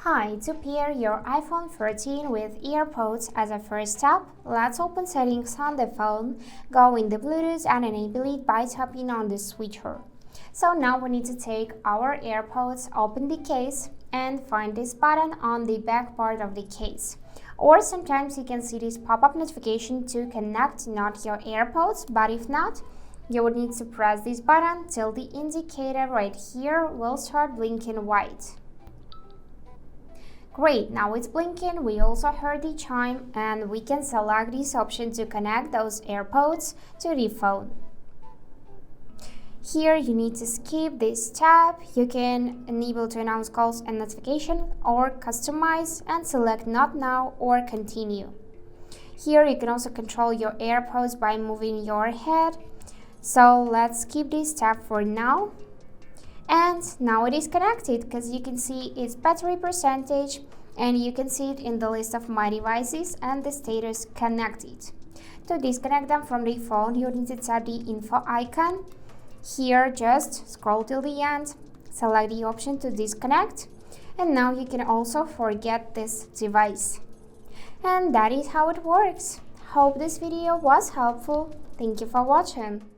Hi, to pair your iPhone 13 with AirPods as a first step, let's open settings on the phone, go in the Bluetooth and enable it by tapping on the switcher. So now we need to take our AirPods, open the case and find this button on the back part of the case. Or sometimes you can see this pop-up notification to connect not your AirPods, but if not, you would need to press this button till the indicator right here will start blinking white. Great, now it's blinking, we also heard the chime and we can select this option to connect those AirPods to the phone. Here you need to skip this tab, you can enable to announce calls and notifications or customize and select not now or continue. Here you can also control your AirPods by moving your head, so let's skip this tab for now. And now it is connected because you can see its battery percentage and you can see it in the list of my devices and the status connected. To disconnect them from the phone, you need to tap the info icon. Here just scroll till the end, select the option to disconnect, and now you can also forget this device. And that is how it works. Hope this video was helpful. Thank you for watching.